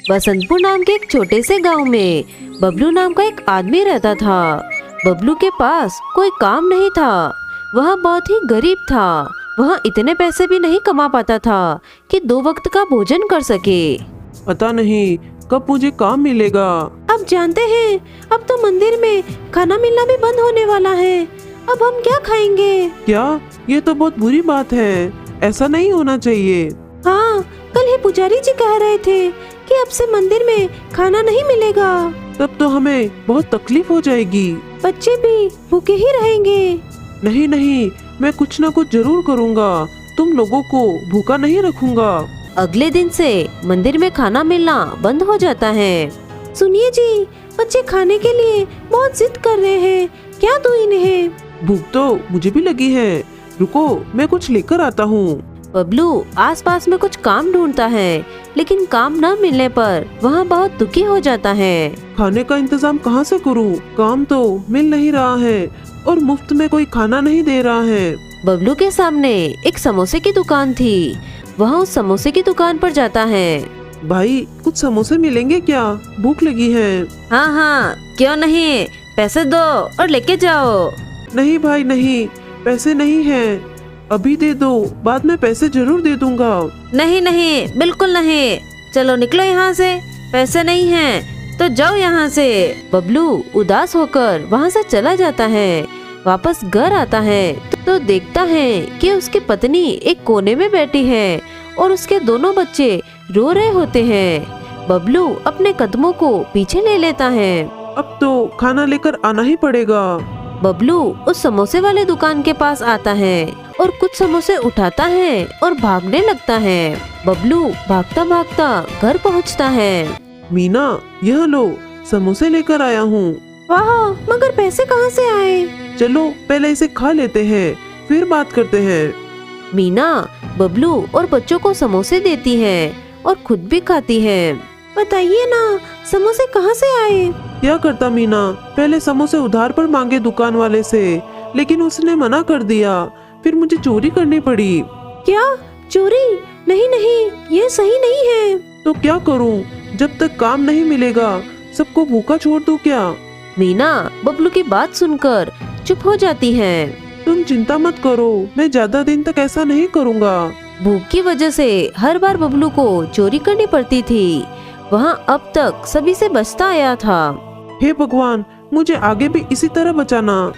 बसंतपुर नाम के एक छोटे से गांव में बबलू नाम का एक आदमी रहता था। बबलू के पास कोई काम नहीं था, वह बहुत ही गरीब था। वह इतने पैसे भी नहीं कमा पाता था कि 2 वक्त का भोजन कर सके। पता नहीं कब मुझे काम मिलेगा। अब जानते हैं, अब तो मंदिर में खाना मिलना भी बंद होने वाला है। अब हम क्या खाएंगे? क्या? ये तो बहुत बुरी बात है, ऐसा नहीं होना चाहिए। हाँ, कल ही पुजारी जी कह रहे थे कि अब से मंदिर में खाना नहीं मिलेगा। तब तो हमें बहुत तकलीफ हो जाएगी। बच्चे भी भूखे ही रहेंगे। नहीं नहीं, मैं कुछ न कुछ जरूर करूँगा, तुम लोगों को भूखा नहीं रखूंगा। अगले दिन से मंदिर में खाना मिलना बंद हो जाता है। सुनिए जी, बच्चे खाने के लिए बहुत जिद कर रहे हैं, क्या दूं इन्हें? भूख तो मुझे भी लगी है, रुको मैं कुछ लेकर आता हूँ। बबलू आसपास में कुछ काम ढूंढता है, लेकिन काम न मिलने पर वह बहुत दुखी हो जाता है। खाने का इंतजाम कहाँ से करूँ? काम तो मिल नहीं रहा है और मुफ्त में कोई खाना नहीं दे रहा है। बबलू के सामने एक समोसे की दुकान थी। वह उस समोसे की दुकान पर जाता है। भाई कुछ समोसे मिलेंगे क्या? भूख लगी है। हाँ हाँ, क्यों नहीं, पैसे दो और लेके जाओ। नहीं भाई नहीं, पैसे नहीं हैं, अभी दे दो, बाद में पैसे जरूर दे दूंगा। नहीं नहीं, बिल्कुल नहीं, चलो निकलो यहाँ से, पैसे नहीं हैं तो जाओ यहाँ से। बबलू उदास होकर वहाँ से चला जाता है। वापस घर आता है तो देखता है कि उसकी पत्नी एक कोने में बैठी है और उसके दोनों बच्चे रो रहे होते हैं। बबलू अपने कदमों को पीछे ले लेता है। अब तो खाना लेकर आना ही पड़ेगा। बबलू उस समोसे वाले दुकान के पास आता है और कुछ समोसे उठाता है और भागने लगता है। बबलू भागता भागता घर पहुंचता है। मीना, यह लो, समोसे लेकर आया हूँ। वाह, मगर पैसे कहाँ से आए? चलो पहले इसे खा लेते हैं, फिर बात करते हैं। मीना बबलू और बच्चों को समोसे देती है और खुद भी खाती है। बताइए ना, समोसे कहाँ से आए? क्या करता मीना, पहले समोसे उधार पर मांगे दुकान वाले से, लेकिन उसने मना कर दिया, फिर मुझे चोरी करनी पड़ी। क्या चोरी? नहीं नहीं, ये सही नहीं है। तो क्या करूं? जब तक काम नहीं मिलेगा सबको भूखा छोड़ दूं क्या? मीना बबलू की बात सुनकर चुप हो जाती है। तुम चिंता मत करो, मैं ज्यादा दिन तक ऐसा नहीं करूंगा। भूख की वजह से हर बार बबलू को चोरी करनी पड़ती थी। वह अब तक सभी से बचता आया था। हे भगवान, मुझे आगे भी इसी तरह बचाना।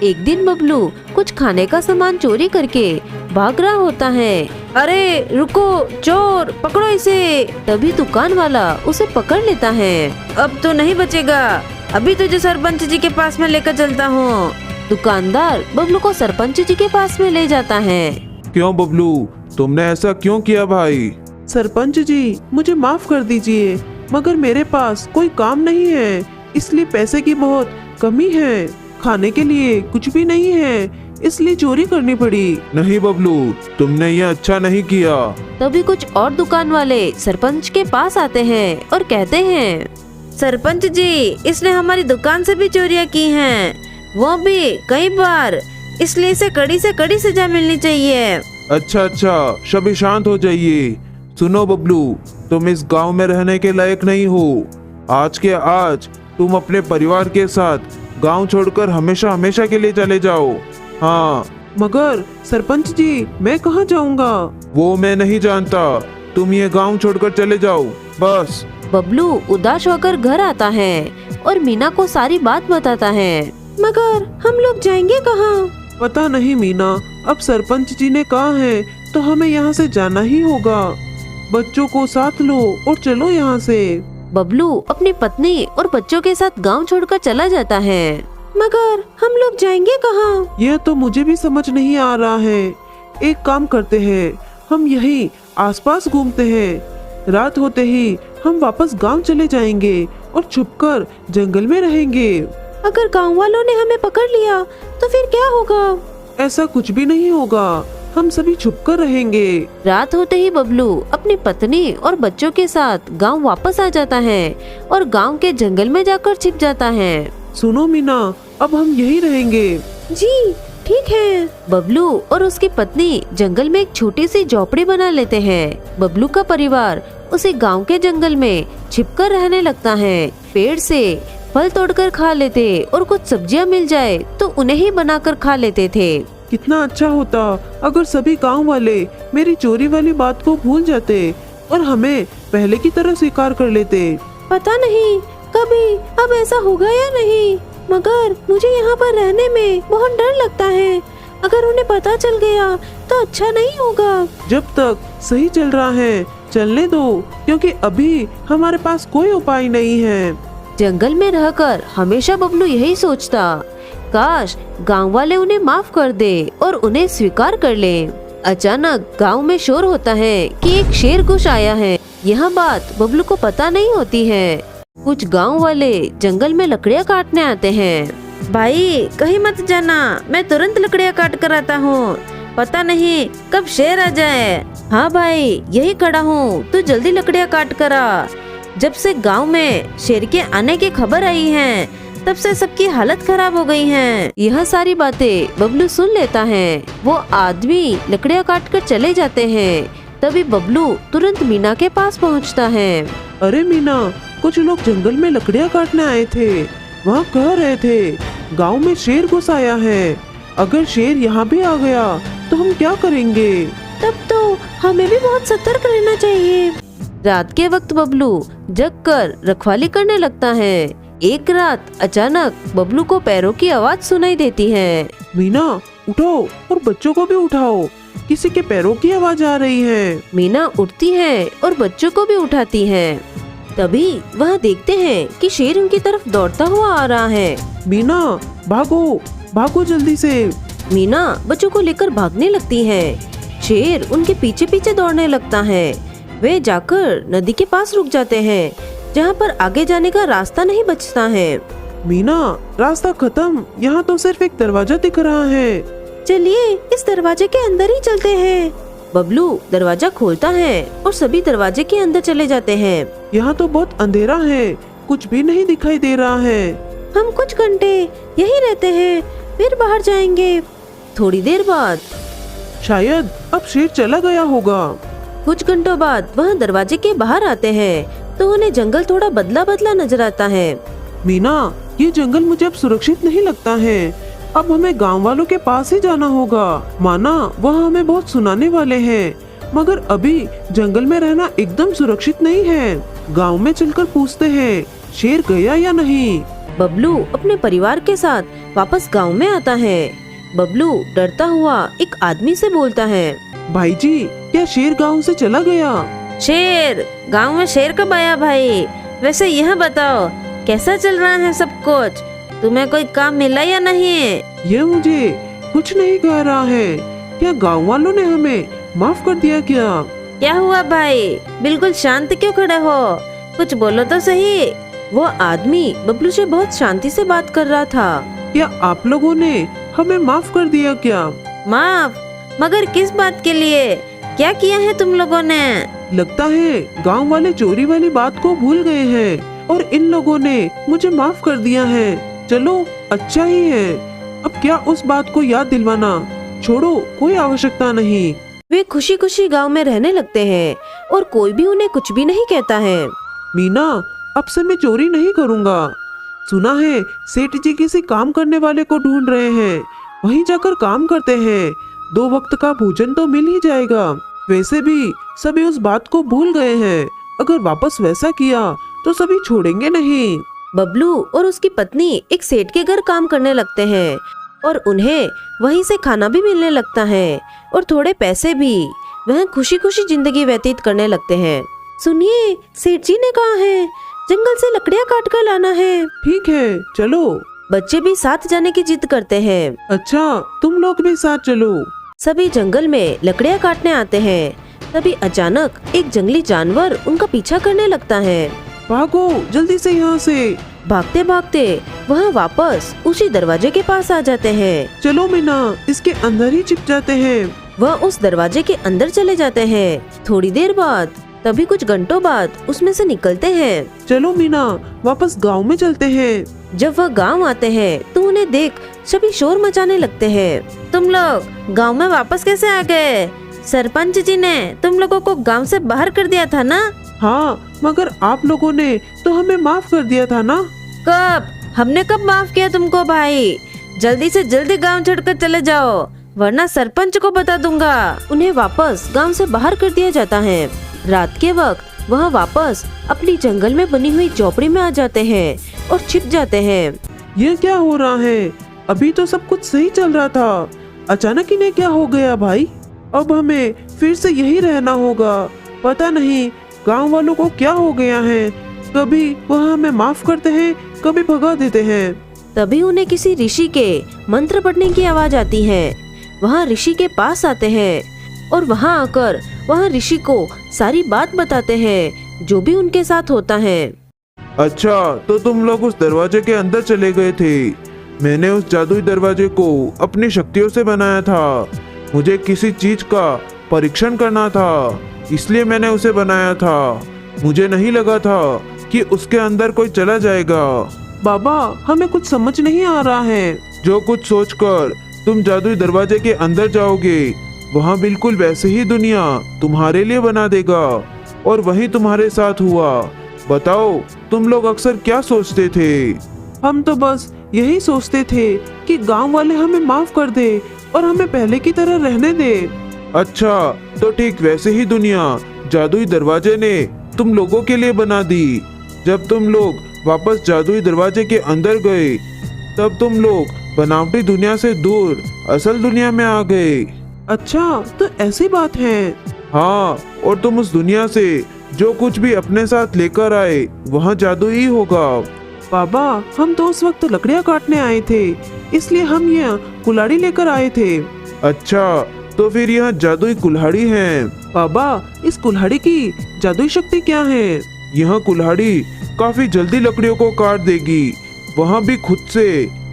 एक दिन बबलू कुछ खाने का सामान चोरी करके भाग रहा होता है। अरे रुको, चोर पकड़ो इसे। तभी दुकान वाला उसे पकड़ लेता है। अब तो नहीं बचेगा, अभी तुझे सरपंच जी के पास में लेकर चलता हूँ। दुकानदार बबलू को सरपंच जी के पास में ले जाता है। क्यों बबलू, तुमने ऐसा क्यों किया भाई? सरपंच जी, मुझे माफ कर दीजिए, मगर मेरे पास कोई काम नहीं है, इसलिए पैसे की बहुत कमी है, खाने के लिए कुछ भी नहीं है, इसलिए चोरी करनी पड़ी। नहीं बबलू, तुमने ये अच्छा नहीं किया। तभी कुछ और दुकान वाले सरपंच के पास आते हैं और कहते हैं, सरपंच जी, इसने हमारी दुकान से भी चोरियां की हैं, वो भी कई बार, इसलिए इसे कड़ी से कड़ी सजा मिलनी चाहिए। अच्छा, सभी शांत हो जाइए। सुनो बबलू, तुम इस गांव में रहने के लायक नहीं हो। आज के आज तुम अपने परिवार के साथ गांव छोड़कर हमेशा हमेशा के लिए चले जाओ। हाँ। मगर सरपंच जी, मैं कहाँ जाऊँगा? वो मैं नहीं जानता, तुम ये गांव छोड़कर चले जाओ बस। बबलू उदास होकर घर आता है और मीना को सारी बात बताता है। मगर हम लोग जाएंगे कहाँ? पता नहीं मीना, अब सरपंच जी ने कहा है तो हमें यहाँ से जाना ही होगा। बच्चों को साथ लो और चलो यहाँ से। बबलू अपनी पत्नी और बच्चों के साथ गांव छोड़कर चला जाता है। मगर हम लोग जाएंगे कहाँ? यह तो मुझे भी समझ नहीं आ रहा है। एक काम करते हैं, हम यहीं आसपास घूमते हैं, रात होते ही हम वापस गांव चले जाएंगे और छुपकर जंगल में रहेंगे। अगर गांव वालों ने हमें पकड़ लिया तो फिर क्या होगा? ऐसा कुछ भी नहीं होगा, हम सभी छुपकर रहेंगे। रात होते ही बबलू अपनी पत्नी और बच्चों के साथ गांव वापस आ जाता है और गांव के जंगल में जाकर छिप जाता है। सुनो मीना, अब हम यहीं रहेंगे। जी ठीक है। बबलू और उसकी पत्नी जंगल में एक छोटी सी झोपड़ी बना लेते हैं। बबलू का परिवार उसी गांव के जंगल में छिपकर रहने लगता है। पेड़ से फल तोड़कर खा लेते और कुछ सब्जियां मिल जाए तो उन्हें ही बनाकर खा लेते थे। कितना अच्छा होता अगर सभी गांव वाले मेरी चोरी वाली बात को भूल जाते और हमें पहले की तरह स्वीकार कर लेते। पता नहीं कभी अब ऐसा होगा या नहीं, मगर मुझे यहाँ पर रहने में बहुत डर लगता है। अगर उन्हें पता चल गया तो अच्छा नहीं होगा। जब तक सही चल रहा है चलने दो, क्योंकि अभी हमारे पास कोई उपाय नहीं है। जंगल में रहकर हमेशा बबलू यही सोचता, काश गांव वाले उन्हें माफ कर दे और उन्हें स्वीकार कर ले। अचानक गांव में शोर होता है कि एक शेर घुस आया है। यह बात बबलू को पता नहीं होती है। कुछ गांव वाले जंगल में लकड़ियां काटने आते हैं। भाई कहीं मत जाना, मैं तुरंत लकड़ियां काट कर आता हूँ, पता नहीं कब शेर आ जाए। हाँ भाई यही खड़ा हूँ, तू जल्दी लकड़ियां काट कर आ। जब से गांव में शेर के आने की खबर आई है तब से सबकी हालत खराब हो गई है। यह सारी बातें बबलू सुन लेता है। वो आदमी लकड़ियां काट कर चले जाते हैं। तभी बबलू तुरंत मीना के पास पहुंचता है। अरे मीना, कुछ लोग जंगल में लकड़ियां काटने आए थे। वहाँ कह रहे थे गांव में शेर घुस आया है। अगर शेर यहाँ भी आ गया तो हम क्या करेंगे? तब तो हमें भी बहुत सतर्क रहना चाहिए। रात के वक्त बबलू जगकर रखवाली करने लगता है। एक रात अचानक बबलू को पैरों की आवाज सुनाई देती है। मीना उठाओ और बच्चों को भी उठाओ, किसी के पैरों की आवाज आ रही है। मीना उठती है और बच्चों को भी उठाती है। तभी वह देखते हैं कि शेर उनकी तरफ दौड़ता हुआ आ रहा है। मीना भागो, भागो जल्दी से। मीना बच्चों को लेकर भागने लगती है। शेर उनके पीछे पीछे दौड़ने लगता है। वे जाकर नदी के पास रुक जाते हैं, जहाँ पर आगे जाने का रास्ता नहीं बचता है। मीना रास्ता खत्म, यहाँ तो सिर्फ एक दरवाजा दिख रहा है। चलिए इस दरवाजे के अंदर ही चलते हैं। बबलू दरवाजा खोलता है और सभी दरवाजे के अंदर चले जाते हैं। यहाँ तो बहुत अंधेरा है, कुछ भी नहीं दिखाई दे रहा है। हम कुछ घंटे यही रहते हैं, फिर बाहर जाएंगे। थोड़ी देर बाद शायद अब शेर चला गया होगा। कुछ घंटों बाद वह दरवाजे के बाहर आते हैं तो उन्हें जंगल थोड़ा बदला बदला नजर आता है। मीना ये जंगल मुझे अब सुरक्षित नहीं लगता है। अब हमें गांव वालों के पास ही जाना होगा। माना वह हमें बहुत सुनाने वाले हैं, मगर अभी जंगल में रहना एकदम सुरक्षित नहीं है। गांव में चलकर पूछते हैं शेर गया या नहीं। बबलू अपने परिवार के साथ वापस गांव में आता है। बबलू डरता हुआ एक आदमी से बोलता है, भाई जी क्या शेर गांव से चला गया? शेर? गांव में शेर कब आया भाई? वैसे यह बताओ कैसा चल रहा है सब कुछ? तुम्हें कोई काम मिला या नहीं? ये मुझे कुछ नहीं कह रहा है। क्या गांव वालों ने हमें माफ कर दिया क्या? क्या हुआ भाई, बिल्कुल शांत क्यों खड़े हो? कुछ बोलो तो सही। वो आदमी बबलू से बहुत शांति से बात कर रहा था। क्या आप लोगों ने हमें माफ कर दिया क्या? माफ? मगर किस बात के लिए? क्या किया है तुम लोगों ने? लगता है गांव वाले चोरी वाली बात को भूल गए हैं और इन लोगों ने मुझे माफ कर दिया है। चलो अच्छा ही है। अब क्या उस बात को याद दिलवाना, छोड़ो, कोई आवश्यकता नहीं। वे खुशी खुशी गांव में रहने लगते हैं और कोई भी उन्हें कुछ भी नहीं कहता है। मीना अब से मैं चोरी नहीं करूँगा। सुना है सेठ जी किसी काम करने वाले को ढूंढ रहे हैं, वहीं जाकर काम करते हैं। 2 वक्त का भोजन तो मिल ही जाएगा। वैसे भी सभी उस बात को भूल गए हैं। अगर वापस वैसा किया तो सभी छोड़ेंगे नहीं। बबलू और उसकी पत्नी एक सेठ के घर काम करने लगते हैं और उन्हें वहीं से खाना भी मिलने लगता है और थोड़े पैसे भी। वह खुशी खुशी जिंदगी व्यतीत करने लगते हैं। सुनिए, सेठ जी ने कहा है जंगल से लकड़ियाँ काट कर लाना है। ठीक है चलो। बच्चे भी साथ जाने की जिद करते हैं। अच्छा तुम लोग भी साथ चलो। सभी जंगल में लकड़ियाँ काटने आते हैं। तभी अचानक एक जंगली जानवर उनका पीछा करने लगता है। भागो जल्दी से यहाँ से। भागते भागते वह वापस उसी दरवाजे के पास आ जाते हैं। चलो मीना इसके अंदर ही छिप जाते हैं। वह उस दरवाजे के अंदर चले जाते हैं। थोड़ी देर बाद, तभी कुछ घंटों बाद उसमें से निकलते हैं। चलो मीना वापस गांव में चलते हैं। जब वह गांव आते हैं तो उन्हें देख सभी शोर मचाने लगते हैं। तुम लोग गांव में वापस कैसे आ गए? सरपंच जी ने तुम लोगों को गांव से बाहर कर दिया था ना? हाँ, मगर आप लोगों ने तो हमें माफ कर दिया था ना। कब? हमने कब माफ किया तुमको भाई? जल्दी से जल्दी गांव छोड़कर चले जाओ, वरना सरपंच को बता दूंगा। उन्हें वापस गांव से बाहर कर दिया जाता है। रात के वक्त वह वापस अपनी जंगल में बनी हुई झोपड़ी में आ जाते हैं और छिप जाते हैं। ये क्या हो रहा है? अभी तो सब कुछ सही चल रहा था, अचानक इन्हें क्या हो गया भाई? अब हमें फिर से यही रहना होगा। पता नहीं गांव वालों को क्या हो गया है, कभी वह हमें माफ करते हैं, कभी भगा देते हैं। तभी उन्हें किसी ऋषि के मंत्र पढ़ने की आवाज आती है। वहाँ ऋषि के पास आते हैं और वहाँ आकर वहाँ ऋषि को सारी बात बताते हैं जो भी उनके साथ होता है। अच्छा, तो तुम लोग उस दरवाजे के अंदर चले गए थे। मैंने उस जादुई दरवाजे को अपनी शक्तियों से बनाया था। मुझे किसी चीज का परीक्षण करना था, इसलिए मैंने उसे बनाया था। मुझे नहीं लगा था कि उसके अंदर कोई चला जाएगा। बाबा, हमें कुछ समझ नहीं आ रहा है। जो कुछ सोचकर तुम जादुई दरवाजे के अंदर जाओगे, वहाँ बिल्कुल वैसे ही दुनिया तुम्हारे लिए बना देगा, और वही तुम्हारे साथ हुआ। बताओ, तुम लोग अक्सर क्या सोचते थे? हम तो बस यही सोचते थे कि गांव वाले हमें माफ कर दे और हमें पहले की तरह रहने दे। अच्छा, तो ठीक वैसे ही दुनिया जादुई दरवाजे ने तुम लोगों के लिए बना दी। जब तुम लोग वापस जादुई दरवाजे के अंदर गए, तब तुम लोग बनावटी दुनिया से दूर असल दुनिया में आ गए। अच्छा, तो ऐसी बात है। हाँ, और तुम उस दुनिया से जो कुछ भी अपने साथ लेकर आए, वहाँ जादू ही होगा। बाबा, हम तो उस वक्त लकड़ियाँ काटने आए थे, इसलिए हम यह कुल्हाड़ी लेकर आए थे। अच्छा, तो फिर यह जादुई कुल्हाड़ी है। बाबा, इस कुल्हाड़ी की जादुई शक्ति क्या है? यह कुल्हाड़ी काफी जल्दी लकड़ियों को काट देगी, वहाँ भी खुद से।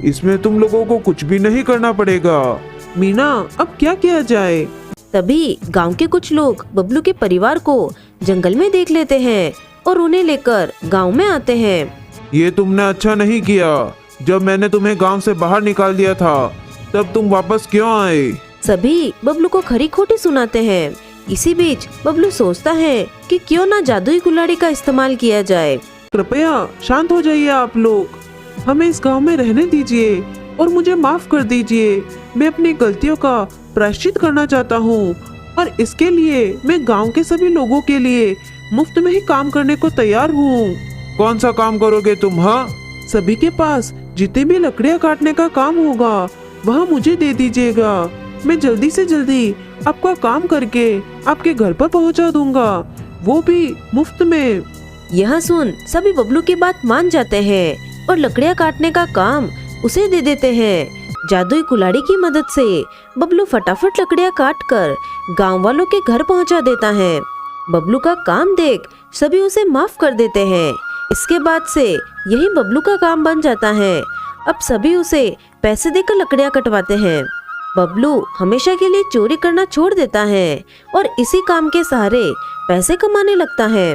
इसमें तुम लोगों को कुछ भी नहीं करना पड़ेगा। मीना, अब क्या किया जाए? तभी गांव के कुछ लोग बबलू के परिवार को जंगल में देख लेते हैं और उन्हें लेकर गांव में आते हैं। ये तुमने अच्छा नहीं किया। जब मैंने तुम्हें गांव से बाहर निकाल दिया था, तब तुम वापस क्यों आए? सभी बबलू को खरी खोटी सुनाते हैं। इसी बीच बबलू सोचता है कि क्यों ना जादुई कुल्हाड़ी का इस्तेमाल किया जाए। कृपया शांत हो जाइए आप लोग, हमें इस गांव में रहने दीजिए और मुझे माफ कर दीजिए। मैं अपनी गलतियों का प्रायश्चित करना चाहता हूँ और इसके लिए मैं गांव के सभी लोगों के लिए मुफ्त में ही काम करने को तैयार हूँ। कौन सा काम करोगे तुम? हाँ, सभी के पास जितने भी लकड़ियाँ काटने का काम होगा वह मुझे दे दीजिएगा। मैं जल्दी से जल्दी आपका काम करके आपके घर पर पहुंचा दूंगा, वो भी मुफ्त में। यह सुन सभी बबलू की बात मान जाते हैं और लकड़ियाँ काटने का काम उसे दे देते हैं। जादुई कुल्हाड़ी की मदद से बबलू फटाफट लकड़ियाँ काट कर गाँव वालों के घर पहुंचा देता है। बबलू का काम देख सभी उसे माफ कर देते हैं। इसके बाद से यही बबलू का काम बन जाता है। अब सभी उसे पैसे देकर लकड़ियाँ कटवाते हैं। बबलू हमेशा के लिए चोरी करना छोड़ देता है और इसी काम के सहारे पैसे कमाने लगता है।